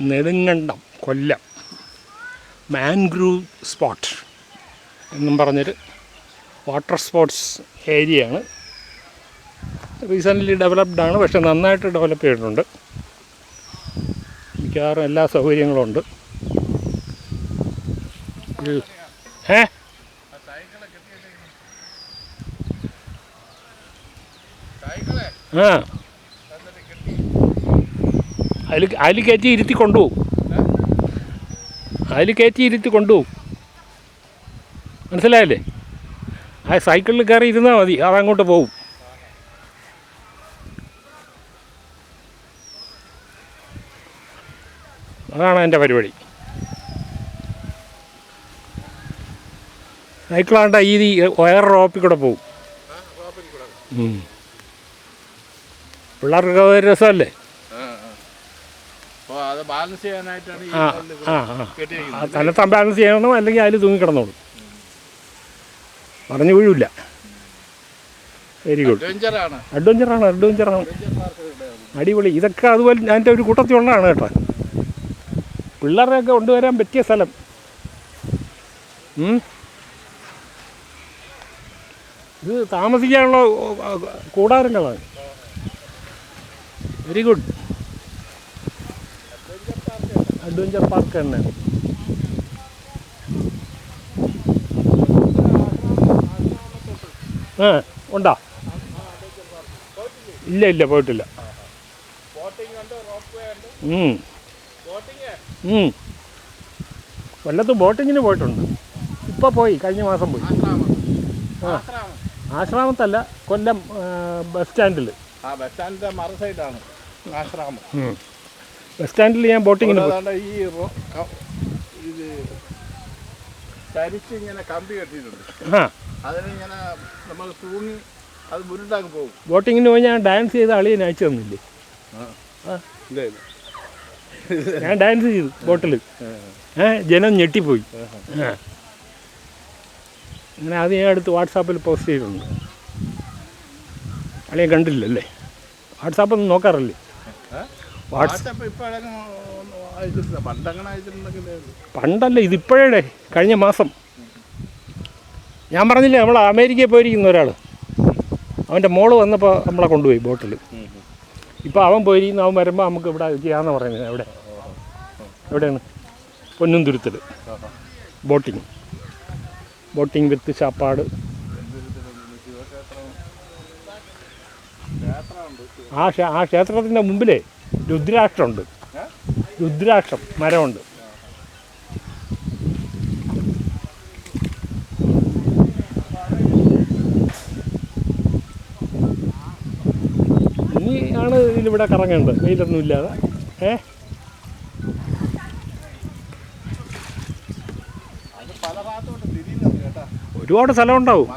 നെടുങ്കണ്ടം കൊല്ലം mangrove spot എന്നും പറഞ്ഞൊരു water sports ഏരിയയാണ്. റീസെൻ്റ്ലി ഡെവലപ്ഡാണ്, പക്ഷെ നന്നായിട്ട് ഡെവലപ്പ് ചെയ്തിട്ടുണ്ട്. മിക്കവാറും എല്ലാ സൗകര്യങ്ങളും ഉണ്ട്. അതിൽ കയറ്റി ഇരുത്തി കൊണ്ടുപോകും. മനസ്സിലായല്ലേ? ആ സൈക്കിളിൽ കയറി ഇരുന്നാൽ മതി, അതങ്ങോട്ട് പോകും. അതാണ് എൻ്റെ പരിപാടി. സൈക്കിളാണ്ട ഈ വയർ റോപ്പിൽ കൂടെ പോകും. പിള്ളേർക്ക് ഒരു രസമല്ലേ? തന്നെത്താൻ ബാലൻസ് ചെയ്യണം, അല്ലെങ്കിൽ അതിൽ തൂങ്ങിക്കിടന്നോളും, പറഞ്ഞു വീഴില്ല. Very good. അഡ്വഞ്ചറാണ്. അടിപൊളി. ഇതൊക്കെ അതുപോലെ അതിൻ്റെ ഒരു കൂട്ടത്തിലുള്ളതാണ് കേട്ടോ. പിള്ളേരെയൊക്കെ കൊണ്ടുവരാൻ പറ്റിയ സ്ഥലം. ഇത് താമസിക്കാനുള്ള കൂടാരങ്ങളാണ്. Very good. അഡ്വഞ്ചർ പാർക്ക് തന്നെ. ഉണ്ടോ? ഇല്ല പോയിട്ടില്ല. കൊല്ലത്ത് ബോട്ടിങ്ങിന് പോയിട്ടുണ്ട്. ഇപ്പോൾ പോയി, കഴിഞ്ഞ മാസം പോയി. ആശ്രാമത്തല്ല, കൊല്ലം ബസ് സ്റ്റാൻഡിൽ. ബസ് സ്റ്റാൻഡിൻ്റെ മറു സൈഡാണ് ആശ്രാമം. ബസ് സ്റ്റാൻഡിൽ ഞാൻ ബോട്ടിങ്ങിന് പോയി. ഈ ഇത് ചരിച്ച് ഇങ്ങനെ കമ്പി കെട്ടിയിട്ടുണ്ട്. അതിനിങ്ങനെ നമ്മൾ തൂങ്ങി അത് മുരുണ്ടാക്കി പോകും. ബോട്ടിങ്ങിന് പോയി ഞാൻ ഡാൻസ് ചെയ്ത് അളിയൻ അയച്ചു തന്നില്ലേ? ഞാൻ ഡാൻസ് ചെയ്തു ബോട്ടിൽ. ജനം ഞെട്ടിപ്പോയി. അങ്ങനെ അത് ഞാൻ എടുത്ത് വാട്സാപ്പിൽ പോസ്റ്റ് ചെയ്തിട്ടുണ്ട്. അളിയെ കണ്ടില്ലല്ലേ? വാട്സാപ്പൊന്നും നോക്കാറില്ലേ? പണ്ടല്ല, ഇതിപ്പോഴേ, കഴിഞ്ഞ മാസം. ഞാൻ പറഞ്ഞില്ലേ, നമ്മൾ അമേരിക്കയിൽ പോയിരിക്കുന്ന ഒരാൾ, അവൻ്റെ മോള് വന്നപ്പോൾ നമ്മളെ കൊണ്ടുപോയി ബോട്ടിൽ. ഇപ്പോൾ അവൻ പോയിരിക്കുന്നു. അവൻ വരുമ്പോൾ നമുക്ക് ഇവിടെ ചെയ്യാമെന്ന് പറയുന്നത്. എവിടെയാണ്? പൊന്നുംതുരുത്തിൽ ബോട്ടിങ് വിത്ത് ചാപ്പാട്. ആ ക്ഷേത്രത്തിൻ്റെ മുമ്പിലേ രുദ്രാക്ഷമുണ്ട്. രുദ്രാക്ഷം മരമുണ്ട്. ഇനിയാണ് ഇതിലിവിടെ കറങ്ങേണ്ടത്, വെയിലൊന്നും ഇല്ലാതെ. ഒരുപാട് സ്ഥലം ഉണ്ടാവും.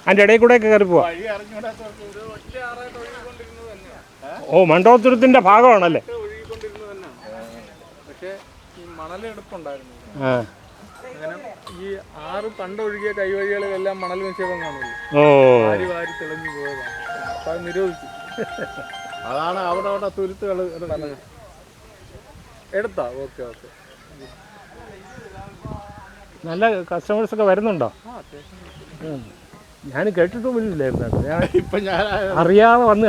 അതിൻ്റെ ഇടയിൽ കൂടെയൊക്കെ കയറി പോവാം. ഓ, മണ്ഡോത്തുരത്തിൻ്റെ ഭാഗമാണല്ലേ? ഈ ആറ് പണ്ടൊഴുകിയ കൈവഴികളിലെല്ലാം മണൽ നിക്ഷേപം കാണുമല്ലോ. വാരി തെളിഞ്ഞു പോയതാണ്. അപ്പം അത് നിരോധിച്ചു. അതാണ് അവിടെ തുരുത്തുകൾ എടുത്താ. ഓക്കെ. നല്ല കസ്റ്റമേഴ്സൊക്കെ വരുന്നുണ്ടോ? ഞാൻ കേട്ടിട്ട് പോലില്ലായിരുന്നു. ഞാൻ അറിയാതെ വന്ന്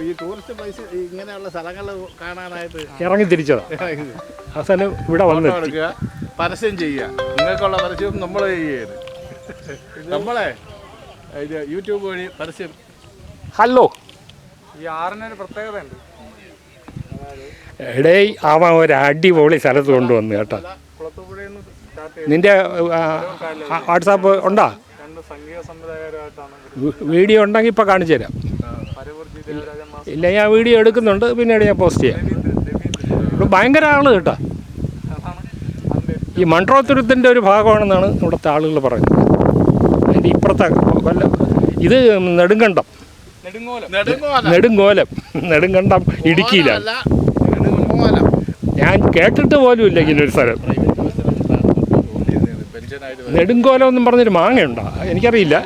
ഈ ടൂറിസ്റ്റ് പ്ലേസ് ഇങ്ങനെയുള്ള സ്ഥലങ്ങൾ കാണാനായിട്ട് ഇറങ്ങി തിരിച്ചതാ. അവസാനം ഇവിടെ വന്ന് പരസ്യം ചെയ്യുക. നിങ്ങൾക്കുള്ള പരസ്യം നമ്മൾ ചെയ്യരുത്. നമ്മളെ യൂട്യൂബ് വഴി പരസ്യം. ഹലോ, ഈ ആറിനൊരു പ്രത്യേകത ഉണ്ട്. എടേ ആവാൻ ഒരു അടിപൊളി സ്ഥലത്ത് കൊണ്ടുവന്നു കേട്ടോ. നിന്റെ വാട്സാപ്പ് ഉണ്ടോ? വീഡിയോ ഉണ്ടെങ്കിൽ ഇപ്പോൾ കാണിച്ചു തരാം. ഇല്ല, ഞാൻ വീഡിയോ എടുക്കുന്നുണ്ട്, പിന്നീട് ഞാൻ പോസ്റ്റ് ചെയ്യാം. ഇവിടെ ഭയങ്കര ആള് കേട്ടോ. ഈ മൺട്രോത്തുരത്തിൻ്റെ ഒരു ഭാഗമാണെന്നാണ് ഇവിടുത്തെ ആളുകൾ പറയുന്നത്. അതിൻ്റെ ഇപ്പുറത്തെ കൊല്ലം. ഇത് നെടുങ്കണ്ടം, നെടുങ്കണ്ടം ഇടുക്കിയിലാണ്. ഞാൻ കേട്ടിട്ട് പോലും ഇല്ല ഇങ്ങനൊരു സ്ഥലം. നെടുങ്കോലം എന്നും പറഞ്ഞൊരു മാങ്ങയുണ്ടോ? എനിക്കറിയില്ല.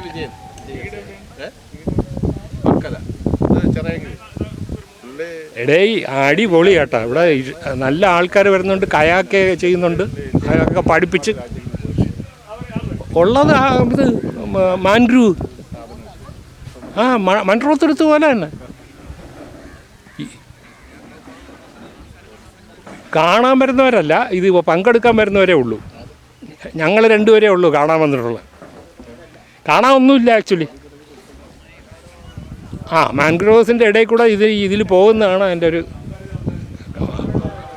എടേ അടിപൊളി കേട്ടോ. ഇവിടെ നല്ല ആൾക്കാർ വരുന്നുണ്ട്, കയാക്കെ ചെയ്യുന്നുണ്ട്, കയാക്കൊക്കെ പഠിപ്പിച്ച് ഉള്ളത്. ഇത് മാൻഗ്രൂവ് മൺട്രോത്തെടുത്ത് പോലെ തന്നെ കാണാൻ വരുന്നവരല്ല, ഇത് പങ്കെടുക്കാൻ വരുന്നവരേ ഉള്ളൂ. ഞങ്ങൾ രണ്ടുപേരേ ഉള്ളൂ കാണാൻ വന്നിട്ടുള്ളത്. കാണാനൊന്നുമില്ല ആക്ച്വലി. മാൻഗ്രോവ്സിൻ്റെ ഇടയിൽ കൂടെ ഇതിൽ പോകുന്നതാണ് അതിൻ്റെ ഒരു.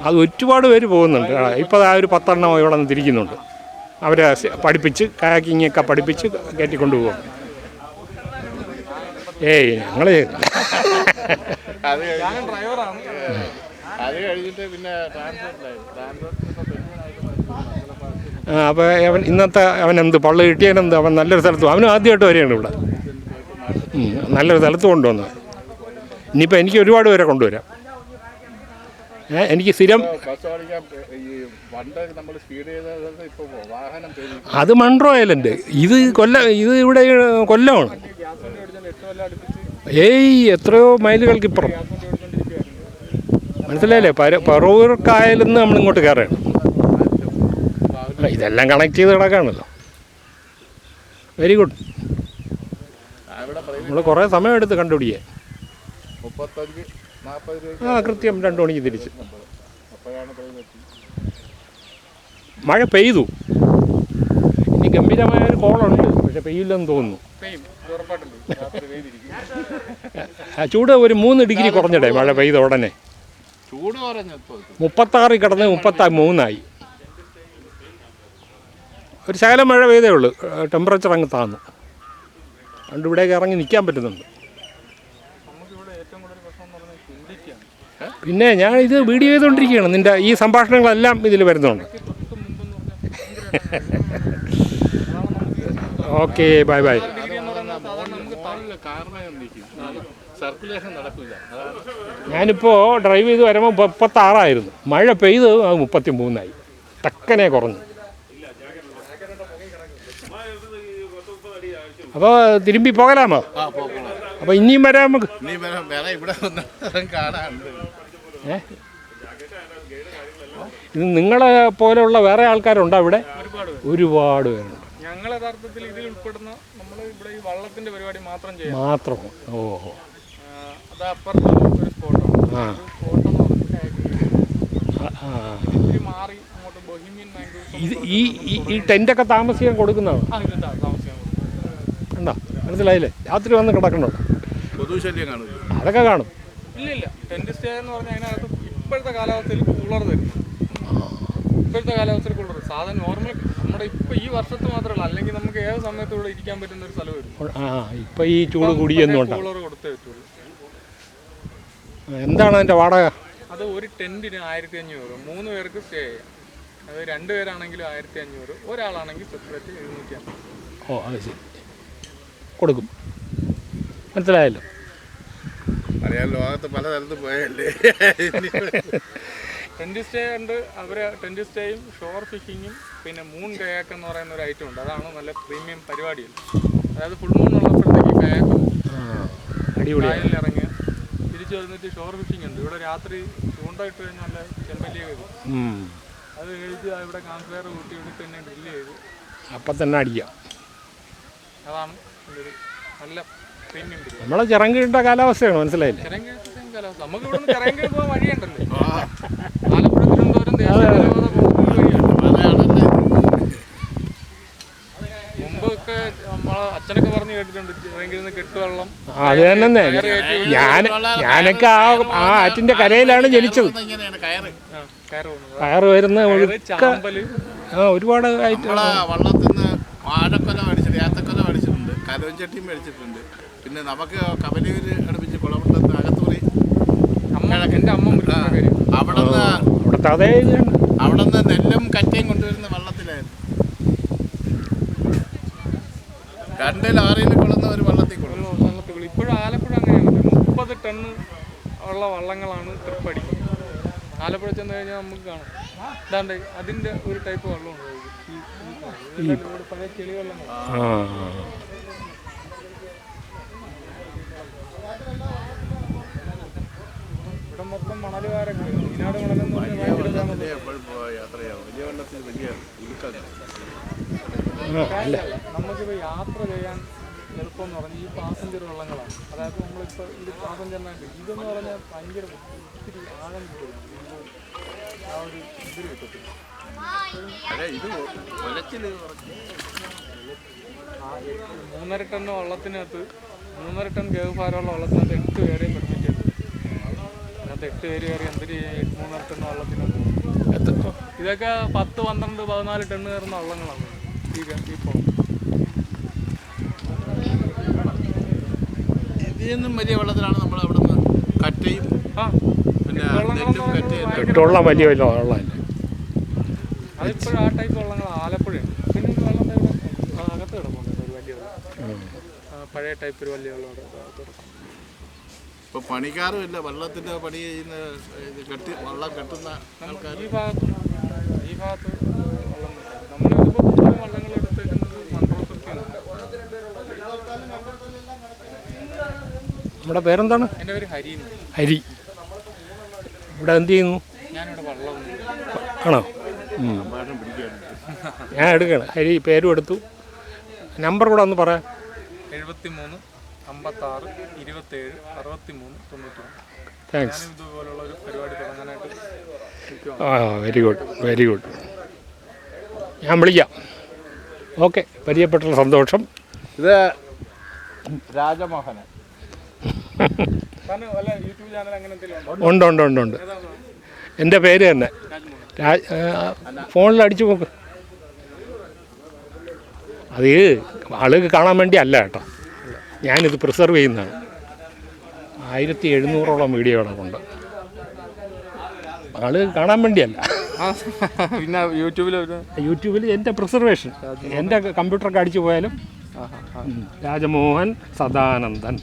അത് ഒരുപാട് പേര് പോകുന്നുണ്ട്. ഇപ്പോൾ ആ ഒരു 10 എണ്ണം ഇവിടെ നിന്ന് തിരിക്കുന്നുണ്ട്. അവരെ പഠിപ്പിച്ച് കയാക്കിങ്ങൊക്കെ പഠിപ്പിച്ച് കയറ്റിക്കൊണ്ട് പോകും. ഞങ്ങൾ അപ്പോൾ അവൻ ഇന്നത്തെ അവൻ എന്ത് പള്ളി കിട്ടിയവനെന്ത്, അവൻ നല്ലൊരു സ്ഥലത്ത്, അവനും ആദ്യമായിട്ട് വരികയാണ് ഇവിടെ. നല്ലൊരു സ്ഥലത്ത് കൊണ്ടുവന്നത്. ഇനിയിപ്പോൾ എനിക്ക് ഒരുപാട് പേരെ കൊണ്ടുവരാം. എനിക്ക് സ്ഥിരം അത് മൺട്രോ ഐലൻഡ്. ഇത് ഇവിടെ കൊല്ലമാണ്. എത്രയോ മൈലുകൾക്കിപ്പുറം. മനസ്സിലായില്ലേ? പറവൂർ കായലിൽ നിന്ന് നമ്മളിങ്ങോട്ട് കയറുകയാണ്. ഇതെല്ലാം കണക്ട് ചെയ്ത് കിടക്കുകയാണല്ലോ. Very good. നമ്മൾ കുറേ സമയമെടുത്ത് കണ്ടുപിടിക്കാൻ. കൃത്യം 2 മണിക്ക് തിരിച്ച്. മഴ പെയ്തു. ഇനി ഗംഭീരമായൊരു കോളുണ്ട്, പക്ഷെ പെയ്യില്ലെന്ന് തോന്നുന്നു. ചൂട് ഒരു 3 ഡിഗ്രി കുറഞ്ഞിടേ മഴ പെയ്ത ഉടനെ. 36 കിടന്ന് 33 ഒരു ശകലം മഴ പെയ്തേ ഉള്ളൂ. ടെമ്പറേച്ചർ അങ്ങ് താന്നു. അതുകൊണ്ട് ഇവിടേക്ക് ഇറങ്ങി നിൽക്കാൻ പറ്റുന്നുണ്ട്. പിന്നെ ഞാൻ ഇത് വീഡിയോ ചെയ്തുകൊണ്ടിരിക്കുകയാണ്. നിൻ്റെ ഈ സംഭാഷണങ്ങളെല്ലാം ഇതിൽ വരുന്നുണ്ട്. Okay, bye bye. ഞാനിപ്പോൾ ഡ്രൈവ് ചെയ്ത് വരുമ്പോൾ 36 മഴ പെയ്ത് അത് 33 ടക്കനെ കുറഞ്ഞു. അപ്പോൾ തിരുമ്പി പോകലാമോ? അപ്പോൾ ഇനിയും വരാം നമുക്ക്. ഇത് നിങ്ങളെ പോലെയുള്ള വേറെ ആൾക്കാരുണ്ടോ ഇവിടെ? ഒരുപാട് പേരുണ്ട്. ഞങ്ങൾ യഥാർത്ഥത്തിൽ ഇതിൽ ഉൾപ്പെടുന്ന നമ്മൾ ഇവിടെ ഈ വള്ളത്തിന്റെ പരിപാടി മാത്രം മാത്രം. അത് അപ്പുറത്ത് ഒരു സ്പോട്ടാണ്. മാറി അങ്ങോട്ട് ബൊഹീമിയൻ മാംഗ്രോവ്സ്. ഈ ടെൻ്റൊക്കെ താമസിക്കാൻ കൊടുക്കുന്നതാണ്. ഉണ്ടോ? മനസ്സിലായില്ലേ? രാത്രി വന്ന് കിടക്കണോ? അതൊക്കെ കാണും. ഇല്ല, ടെന്റ് സ്റ്റേ എന്ന് പറഞ്ഞാൽ അതിനകത്ത് ഇപ്പോഴത്തെ കാലാവസ്ഥയിൽ കൂളർ തരും. സാധാരണ നോർമൽ നമ്മുടെ ഇപ്പോൾ ഈ വർഷത്ത് മാത്രമല്ല, അല്ലെങ്കിൽ നമുക്ക് ഏത് സമയത്ത് ഇവിടെ ഇരിക്കാൻ പറ്റുന്ന ഒരു സ്ഥലം വരും. ഇപ്പൊ ഈ ചൂട് കൂടിയൊന്നും കൂളർ കൊടുത്തേ പറ്റുള്ളൂ. എന്താണ് അതിന്റെ വാടക? അത് ഒരു ടെന്റിന് 1500, 3 പേർക്ക് സ്റ്റേ ചെയ്യാം. അത് 2 പേരാണെങ്കിലും 1500, ഒരാളാണെങ്കിൽ സെപ്പറേറ്റ് 750. അത് ശരി, കൊടുക്കും. മനസ്സിലായല്ലോ. അറിയാം, ലോകത്ത് പല സ്ഥലത്ത് പോയല്ലേ. ടെന്റ് സ്റ്റേ ഉണ്ട്. അവർ ടെന്റ് സ്റ്റേയും ഷോർ ഫിഷിങ്ങും പിന്നെ മൂൺ കയാക്ക് എന്ന് പറയുന്ന ഒരു ഐറ്റം ഉണ്ട്. അതാണ് നല്ല പ്രീമിയം പരിപാടിയിൽ. അതായത് ഫുൾ മൂൺ ഉള്ളപ്പോഴത്തേക്ക് കയാക്ക് കായലിൽ ഇറങ്ങുക, തിരിച്ചു വന്നിട്ട് ഷോർ ഫിഷിംഗ് ഉണ്ട്. ഇവിടെ രാത്രി ചൂണ്ടായിട്ട് കഴിഞ്ഞാൽ നല്ല ചെമ്പല്ലിയ വരും. അത് കഴിച്ച് ഇവിടെ ക്യാമ്പ് ഫയർ കൂട്ടി വിട്ടിട്ട് തന്നെ ഡ്രില്ല് ചെയ്ത് അപ്പം തന്നെ അടിക്കാം. അതാണ് ഒരു നല്ല പ്രീമിയം പരിപാടി. നമ്മളെ ചിറങ്കിട്ട കാലാവസ്ഥയാണ്. മനസ്സിലായില്ലേ? ചിറങ്കീഴ് കാലാവസ്ഥ. നമുക്ക് ഇവിടെ നിന്ന് ചിറങ്കീഴ് പോകാൻ വഴിയുണ്ടല്ലോ. ആലപ്പുഴ, തിരുവനന്തപുരം ദേശീയപാത മുമ്പൊക്കെ നമ്മളെ അച്ഛനൊക്കെ പറഞ്ഞു കേട്ടിട്ടുണ്ട്, ചിറങ്കീഴിൽ കെട്ടുവെള്ളം. അത് തന്നെ. ഞാനൊക്കെ ആ ആറ്റിന്റെ കരയിലാണ് ജനിച്ചത്. കയറ് വരുന്ന ഒരുപാട് വള്ളത്തിൽ നിന്ന് വാഴക്കൊല മേടിച്ചിട്ടുണ്ട്, ഏത്തക്കൊല മേടിച്ചിട്ടുണ്ട്, കരുവഞ്ചട്ടിയും മേടിച്ചിട്ടുണ്ട്. പിന്നെ നമുക്ക് കവലൂര് അടുപ്പിച്ച് കുളമുണ്ടത്ത് അകത്തൂരി എൻ്റെ അമ്മ അവിടുന്ന് നെല്ലും കറ്റയും കൊണ്ടുവരുന്ന വള്ളത്തിലായിരുന്നു. 2 ലാറിയിൽ കൊള്ളുന്ന ഒരു വള്ളത്തിൽ കൊള്ളും. ഇപ്പോഴും ആലപ്പുഴ അങ്ങനെയാണ്. 30 ടണ്ണ് ഉള്ള വള്ളങ്ങളാണ് ട്രിപ്പ് അടിക്കുന്നത്. ആലപ്പുഴ ചെന്ന് കഴിഞ്ഞാൽ നമുക്ക് കാണാം. ഇതാണ്ട് അതിൻ്റെ ഒരു ടൈപ്പ് വെള്ളമുണ്ട്. പഴയ ചെളിവെള്ളം. മണലുകാരൊക്കെ ഈനാട് മണലെന്ന് പറഞ്ഞാൽ ഭയങ്കര വെള്ളത്തിലെ എപ്പോഴും യാത്രയാവും. വലിയ വെള്ളത്തിൽ വലിയ ഇടുക്കാണ്. നമുക്കിപ്പോൾ യാത്ര ചെയ്യാൻ എളുപ്പമെന്ന് പറഞ്ഞാൽ ഈ പാസഞ്ചർ വള്ളങ്ങളാണ്. അതായത് നമ്മളിപ്പോൾ ഇത് പാസഞ്ചറിനായിട്ട് ഇതെന്ന് പറഞ്ഞാൽ ഭയങ്കര ഒത്തിരി ആഴം കിട്ടില്ല, ആ ഒരു ഇതിൽ കിട്ടത്തില്ല. ഇത് ഒലച്ചില് 3.5 ടൺ വള്ളത്തിനകത്ത് 3.5 ടൺ കേവ് ഭാരമുള്ള വള്ളത്തിനകത്ത് 8 പേരെ പഠിപ്പിച്ചത്. അതിനകത്ത് 8 പേര് കയറി എന്തൊരു 3.5 ടൺ വള്ളത്തിനകത്ത്. ഇതൊക്കെ 10, 12, 14 ടണ്ണ് കയറുന്ന വള്ളങ്ങളാണ് ഇപ്പോൾ. ഇതിന്നും വലിയ വെള്ളത്തിലാണ് നമ്മൾ അവിടെ നിന്ന് കറ്റയും പിന്നെ നെല്ലും കറ്റയും ഇട്ടുള്ള വലിയ വലിയ വെള്ളമല്ലേ. അതിപ്പോഴും ആ ടൈപ്പ് വള്ളങ്ങൾ ആലപ്പുഴയാണ്. പിന്നെ ഒരു വെള്ളം അകത്ത് കിടപ്പുണ്ട്, ഒരു വലിയ വെള്ളം, പഴയ ടൈപ്പ് ഒരു വലിയ വെള്ളം കിടക്കും. ഇപ്പോൾ പണിക്കാരും ഇല്ല, വെള്ളത്തിൻ്റെ പണി ചെയ്യുന്ന വള്ളം കെട്ടുന്ന ആൾക്കാർ ഈ ഭാഗത്ത് വള്ളം നമ്മളിപ്പോൾ വള്ളങ്ങൾ എടുത്തേക്കുന്നത് മൺറോസൊക്കെയാണ്. നമ്മുടെ പേരെന്താണ്? എൻ്റെ പേര് ഹരി. ഹരി. ഇവിടെ എന്ത് ചെയ്യുന്നു? ഞാനിവിടെ വള്ളം ആണോ? ഞാൻ എടുക്കണം. ഹരി പേരും എടുത്തു. നമ്പർ കൂടെ ഒന്ന് പറയാം. 73 56 27 63 91. താങ്ക്സ്. ഞാനും ഇതുപോലുള്ള ഒരു പരിപാടി തുടങ്ങാനായിട്ട് നിൽക്കുവാണ്. Very good, very good. ഞാൻ വിളിക്കാം. ഓക്കെ, പരിചയപ്പെട്ടുള്ള സന്തോഷം. ഇത് രാജമോഹനൻ. കാരണം വല്ല യൂട്യൂബ് ചാനൽ അങ്ങനെ എന്തെങ്കിലും ഉണ്ടോ? ഉണ്ട്. എൻ്റെ പേര് തന്നെ. ഫോണിൽ അടിച്ചു നോക്ക്. അത് ആളുകൾക്ക് കാണാൻ വേണ്ടി അല്ല കേട്ടോ, ഞാനിത് പ്രിസർവ് ചെയ്യുന്നതാണ്. 1700ഓളം വീഡിയോകളൊക്കെ ആളുകൾ കാണാൻ വേണ്ടിയല്ല. പിന്നെ യൂട്യൂബിൽ എൻ്റെ പ്രിസർവേഷൻ, എൻ്റെ കമ്പ്യൂട്ടറൊക്കെ അടിച്ചു പോയാലും രാജമോഹൻ സദാനന്ദൻ,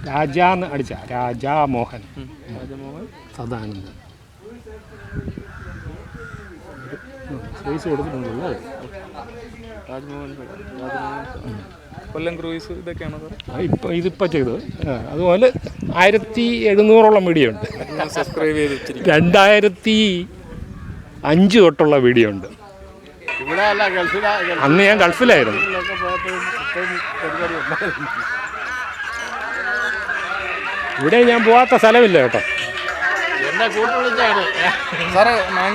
രാജാന്ന് അടിച്ച രാജാമോഹൻ സദാനന്ദൻ സ്പേസ് കൊടുത്തിട്ടുണ്ടല്ലോ. കൊല്ലം ക്രൂയിസ് ഇതൊക്കെയാണ് ഇതിപ്പോൾ ചെയ്തത്. അതുപോലെ 1700ഓളം വീഡിയോ ഉണ്ട്. സബ്സ്ക്രൈബ് ചെയ്ത് 2005 തൊട്ടുള്ള വീഡിയോ ഉണ്ട്. ഇവിടെ അല്ല, അന്ന് ഞാൻ ഗൾഫിലായിരുന്നു. ഇവിടെ ഞാൻ പോകാത്ത സ്ഥലമില്ല കേട്ടോ. എന്നെ കൂട്ടു വിളിച്ചാണ് സാറേ.